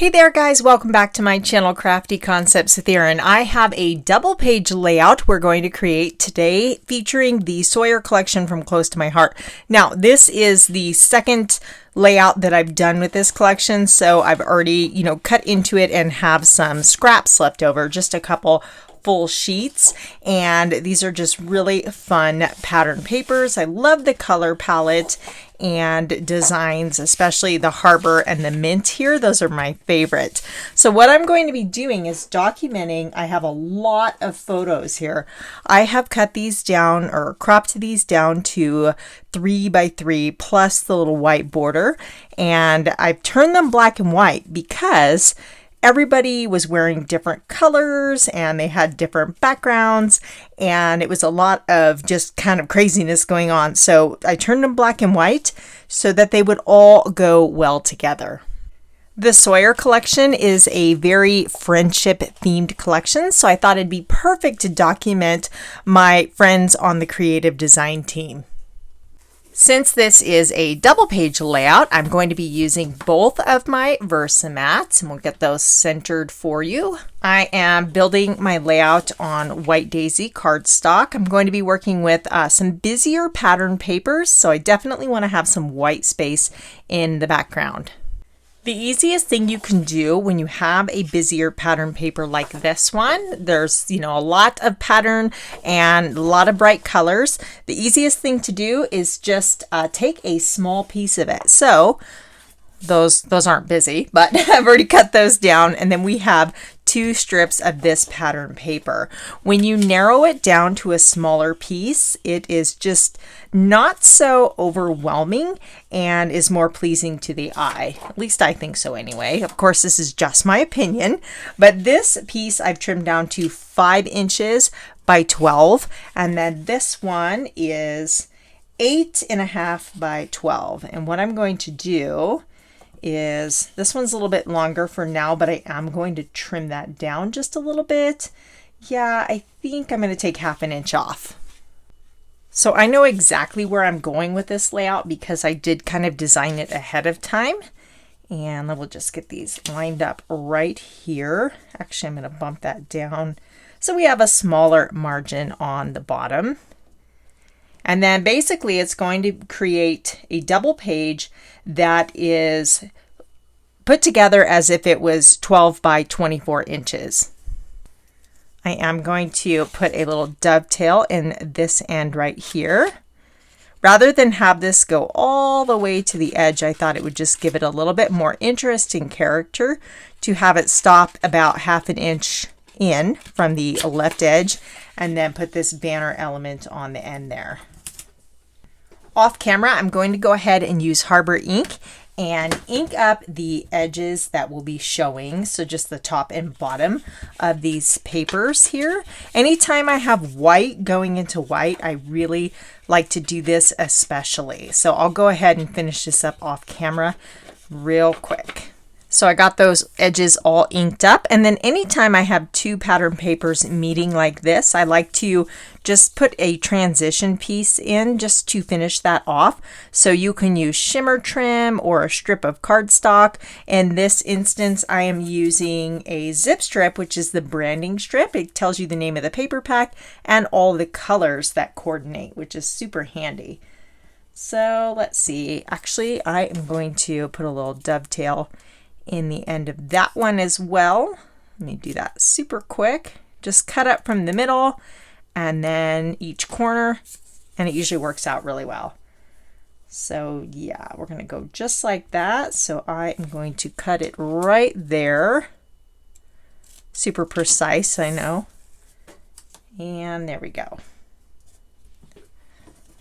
Hey there guys, welcome back to my channel Crafty Concepts with Erin. I have a double page layout we're going to create today featuring the Sawyer collection from Close to My Heart. Now this is the second layout that I've done with this collection, so I've already cut into it and have some scraps left over, just a couple full sheets, and these are just really fun pattern papers. I love the color palette and designs, especially the harbor and the mint here. Those are my favorite. So what I'm going to be doing is documenting. I have a lot of photos here. I have cut these down or cropped these down to 3 by 3 plus the little white border, and I've turned them black and white because everybody was wearing different colors and they had different backgrounds, and it was a lot of just kind of craziness going on. So I turned them black and white so that they would all go well together. The Sawyer collection is a very friendship themed collection, so I thought it'd be perfect to document my friends on the creative design team. Since this is a double page layout, I'm going to be using both of my VersaMats, and we'll get those centered for you. I am building my layout on White Daisy cardstock. I'm going to be working with some busier pattern papers, so I definitely want to have some white space in the background. The easiest thing you can do when you have a busier pattern paper like this one, there's a lot of pattern and a lot of bright colors. The easiest thing to do is just take a small piece of it. So those aren't busy, but I've already cut those down, and then we have 2 strips of this pattern paper. When you narrow it down to a smaller piece, it is just not so overwhelming and is more pleasing to the eye. At least I think so anyway. Of course, this is just my opinion, but this piece I've trimmed down to 5 inches by 12, and then this one is 8.5 by 12. And what I'm going to do is, this one's a little bit longer for now, but I am going to trim that down just a little bit. Yeah, I think I'm going to take 1/2 inch off. So I know exactly where I'm going with this layout because I did kind of design it ahead of time. And then we'll just get these lined up right here. Actually, I'm going to bump that down so we have a smaller margin on the bottom. And then basically it's going to create a double page that is put together as if it was 12 by 24 inches. I am going to put a little dovetail in this end right here. Rather than have this go all the way to the edge, I thought it would just give it a little bit more interest and character to have it stop about 1/2 inch in from the left edge, and then put this banner element on the end there. Off camera, I'm going to go ahead and use Harbor ink and ink up the edges that will be showing. So just the top and bottom of these papers here. Anytime I have white going into white, I really like to do this especially. So I'll go ahead and finish this up off camera real quick. So I got those edges all inked up, and then anytime I have 2 pattern papers meeting like this, I like to just put a transition piece in just to finish that off. So you can use shimmer trim or a strip of cardstock. In this instance, I am using a zip strip, which is the branding strip. It tells you the name of the paper pack and all the colors that coordinate, which is super handy. So let's see, actually I am going to put a little dovetail in the end of that one as well. Let me do that super quick. Just cut up from the middle and then each corner, and it usually works out really well. So yeah, we're going to go just like that. So I am going to cut it right there. Super precise, I know. And there we go.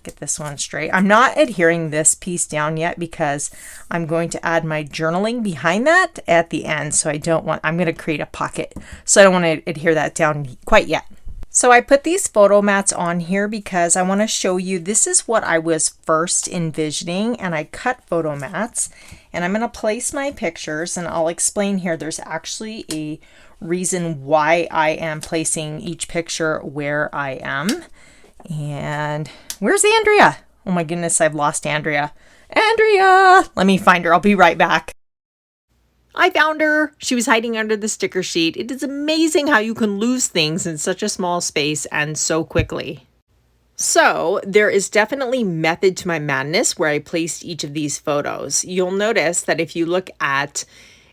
Get this one straight. I'm not adhering this piece down yet because I'm going to add my journaling behind that at the end. So I'm going to create a pocket. So I don't want to adhere that down quite yet. So I put these photo mats on here because I want to show you this is what I was first envisioning, and I cut photo mats, and I'm going to place my pictures, and I'll explain here. There's actually a reason why I am placing each picture where I am. And where's Andrea? Oh my goodness, I've lost Andrea. Andrea! Let me find her. I'll be right back. I found her. She was hiding under the sticker sheet. It is amazing how you can lose things in such a small space and so quickly. So there is definitely method to my madness where I placed each of these photos. You'll notice that if you look at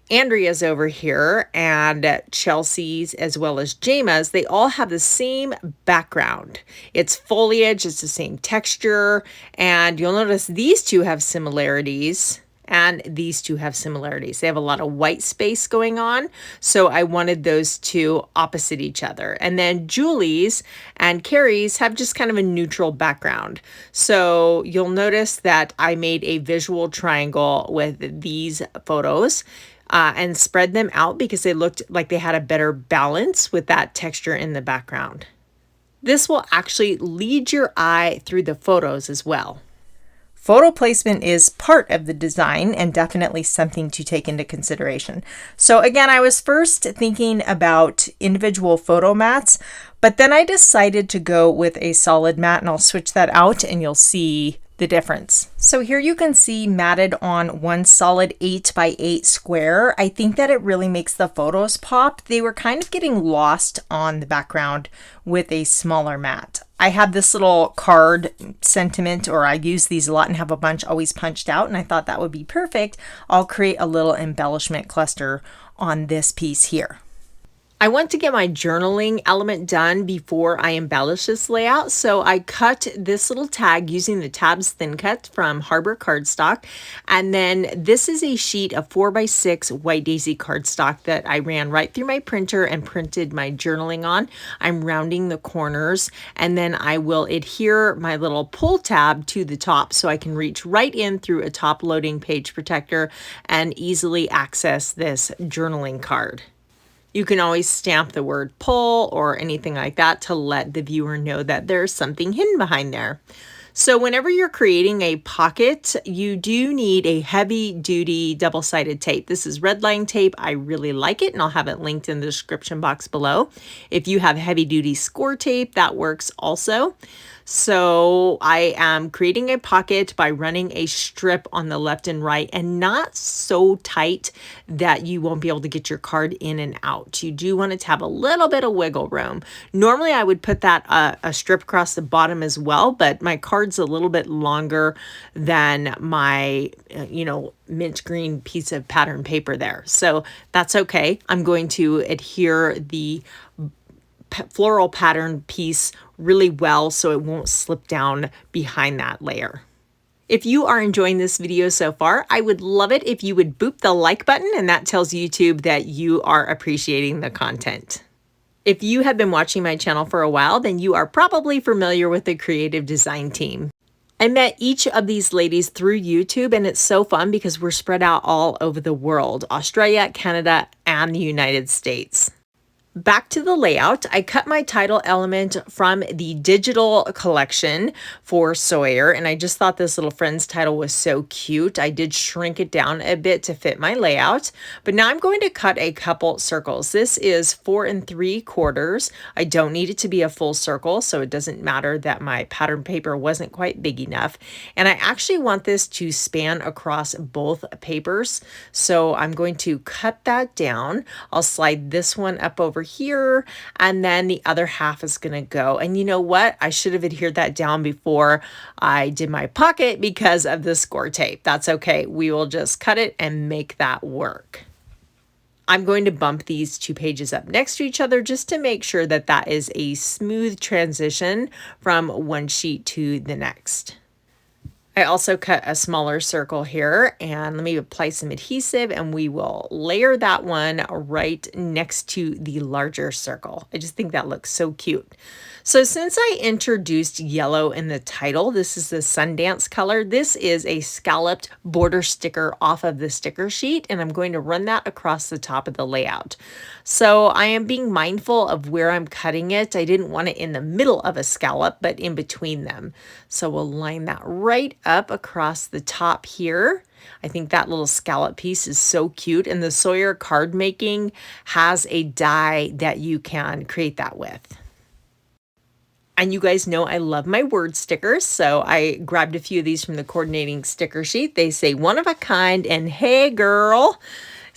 Andrea's over here and Chelsea's as well as Jama's, they all have the same background. It's foliage, it's the same texture, and you'll notice these two have similarities. And these two have similarities. They have a lot of white space going on. So I wanted those two opposite each other. And then Julie's and Carrie's have just kind of a neutral background. So you'll notice that I made a visual triangle with these photos and spread them out because they looked like they had a better balance with that texture in the background. This will actually lead your eye through the photos as well. Photo placement is part of the design and definitely something to take into consideration. So again, I was first thinking about individual photo mats, but then I decided to go with a solid mat, and I'll switch that out and you'll see the difference. So here you can see matted on one solid 8x8 square. I think that it really makes the photos pop. They were kind of getting lost on the background with a smaller mat. I have this little card sentiment, or I use these a lot and have a bunch always punched out, and I thought that would be perfect. I'll create a little embellishment cluster on this piece here. I want to get my journaling element done before I embellish this layout, so I cut this little tag using the tabs thin cut from Harbor Cardstock, and then this is a sheet of 4x6 White Daisy cardstock that I ran right through my printer and printed my journaling on. I'm rounding the corners, and then I will adhere my little pull tab to the top so I can reach right in through a top loading page protector and easily access this journaling card. You can always stamp the word pull or anything like that to let the viewer know that there's something hidden behind there. So whenever you're creating a pocket, you do need a heavy duty double-sided tape. This is red line tape. I really like it, and I'll have it linked in the description box below. If you have heavy duty score tape, that works also. So I am creating a pocket by running a strip on the left and right, and not so tight that you won't be able to get your card in and out. You do want it to have a little bit of wiggle room. Normally I would put that a strip across the bottom as well, but my card's a little bit longer than my, mint green piece of pattern paper there. So that's okay. I'm going to adhere the floral pattern piece really well so it won't slip down behind that layer. If you are enjoying this video so far, I would love it if you would boop the like button, and that tells YouTube that you are appreciating the content. If you have been watching my channel for a while, then you are probably familiar with the creative design team. I met each of these ladies through YouTube, and it's so fun because we're spread out all over the world, Australia, Canada, and the United States. Back to the layout, I cut my title element from the digital collection for Sawyer, and I just thought this little friend's title was so cute. I did shrink it down a bit to fit my layout, but now I'm going to cut a couple circles. This is 4 3/4. I don't need it to be a full circle, so it doesn't matter that my pattern paper wasn't quite big enough. And I actually want this to span across both papers, so I'm going to cut that down. I'll slide this one up over here, and then the other half is going to go. And you know what? I should have adhered that down before I did my pocket because of the score tape. That's okay. We will just cut it and make that work. I'm going to bump these two pages up next to each other just to make sure that that is a smooth transition from one sheet to the next. I also cut a smaller circle here, and let me apply some adhesive, and we will layer that one right next to the larger circle. I just think that looks so cute. So since I introduced yellow in the title, this is the Sundance color. This is a scalloped border sticker off of the sticker sheet, and I'm going to run that across the top of the layout. So I am being mindful of where I'm cutting it. I didn't want it in the middle of a scallop, but in between them. So we'll line that right up across the top here. I think that little scallop piece is so cute, and the Sawyer card making has a die that you can create that with. And you guys know I love my word stickers, so I grabbed a few of these from the coordinating sticker sheet. They say one of a kind and hey girl.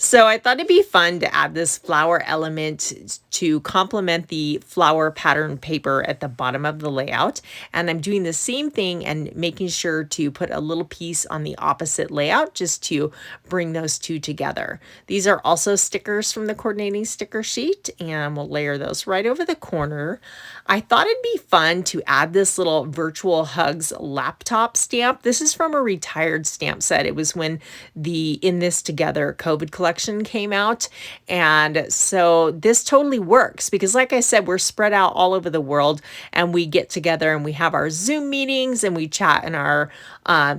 So I thought it'd be fun to add this flower element to complement the flower pattern paper at the bottom of the layout. And I'm doing the same thing and making sure to put a little piece on the opposite layout just to bring those two together. These are also stickers from the coordinating sticker sheet, and we'll layer those right over the corner. I thought it'd be fun to add this little virtual hugs laptop stamp. This is from a retired stamp set. It was when the In This Together COVID collection came out. And so this totally works because, like I said, we're spread out all over the world, and we get together and we have our Zoom meetings and we chat in our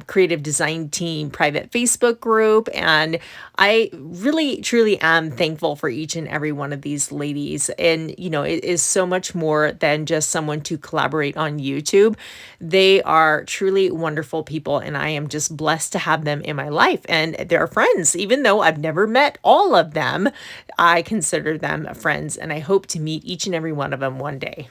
creative design team private Facebook group. And I really, truly am thankful for each and every one of these ladies. And, you know, it is so much more than just someone to collaborate on YouTube. They are truly wonderful people, and I am just blessed to have them in my life. And they're friends. Even though I've never met all of them, I consider them friends, and I hope to meet each and every one of them one day.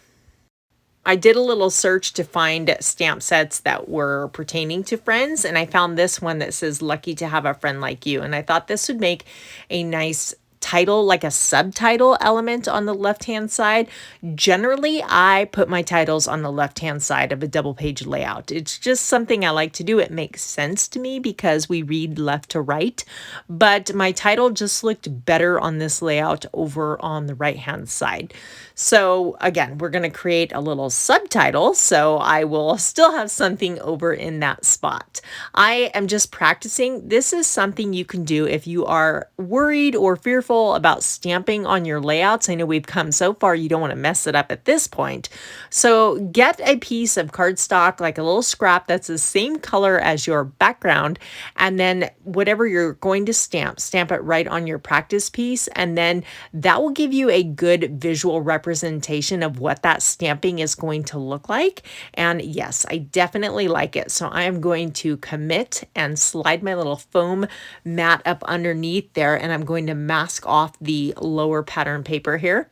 I did a little search to find stamp sets that were pertaining to friends, and I found this one that says "Lucky to have a friend like you," and I thought this would make a nice title, like a subtitle element on the left hand side. Generally, I put my titles on the left hand side of a double page layout. It's just something I like to do. It makes sense to me because we read left to right, but my title just looked better on this layout over on the right hand side. So again, we're going to create a little subtitle, so I will still have something over in that spot. I am just practicing. This is something you can do if you are worried or fearful about stamping on your layouts. I know we've come so far, you don't want to mess it up at this point. So get a piece of cardstock, like a little scrap that's the same color as your background, and then whatever you're going to stamp it right on your practice piece, and then that will give you a good visual representation of what that stamping is going to look like. And yes, I definitely like it. So I am going to commit and slide my little foam mat up underneath there, and I'm going to mask off the lower pattern paper here.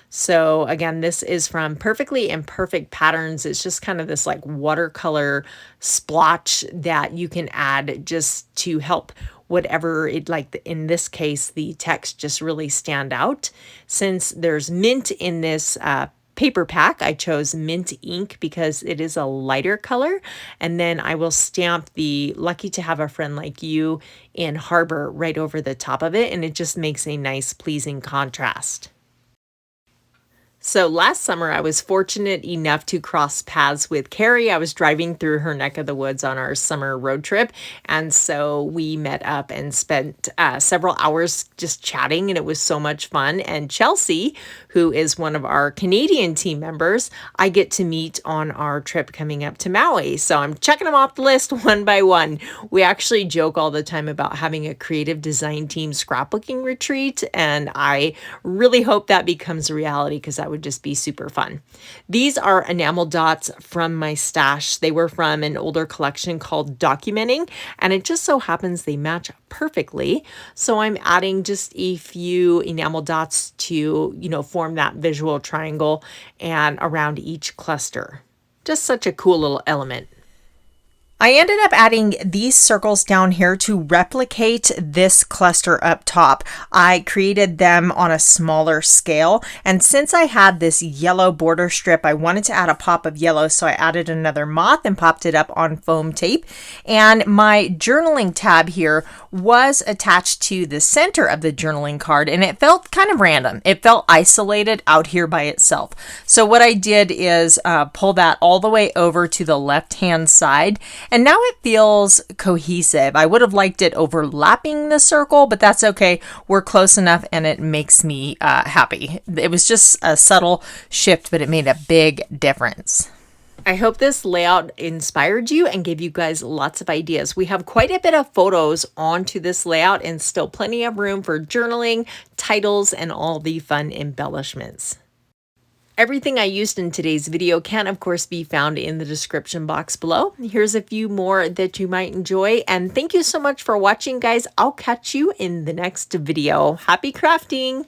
So again, this is from Perfectly Imperfect Patterns. It's just kind of this like watercolor splotch that you can add just to help whatever it, like in this case, the text just really stand out. Since there's mint in this paper pack, I chose mint ink because it is a lighter color. And then I will stamp the "Lucky to have a friend like you" in Harbor right over the top of it. And it just makes a nice, pleasing contrast. So last summer, I was fortunate enough to cross paths with Carrie. I was driving through her neck of the woods on our summer road trip. And so we met up and spent several hours just chatting, and it was so much fun. And Chelsea, who is one of our Canadian team members, I get to meet on our trip coming up to Maui. So I'm checking them off the list one by one. We actually joke all the time about having a creative design team scrapbooking retreat, and I really hope that becomes a reality because that would just be super fun. These are enamel dots from my stash. They were from an older collection called Documenting, and it just so happens they match perfectly. So I'm adding just a few enamel dots to, form that visual triangle and around each cluster. Just such a cool little element. I ended up adding these circles down here to replicate this cluster up top. I created them on a smaller scale, and since I had this yellow border strip, I wanted to add a pop of yellow, so I added another moth and popped it up on foam tape. And my journaling tab here was attached to the center of the journaling card, and it felt kind of random. It felt isolated out here by itself. So what I did is pull that all the way over to the left-hand side, and now it feels cohesive. I would have liked it overlapping the circle, but that's okay. We're close enough, and it makes me happy. It was just a subtle shift, but it made a big difference. I hope this layout inspired you and gave you guys lots of ideas. We have quite a bit of photos onto this layout and still plenty of room for journaling, titles, and all the fun embellishments. Everything I used in today's video can, of course, be found in the description box below. Here's a few more that you might enjoy. And thank you so much for watching, guys. I'll catch you in the next video. Happy crafting!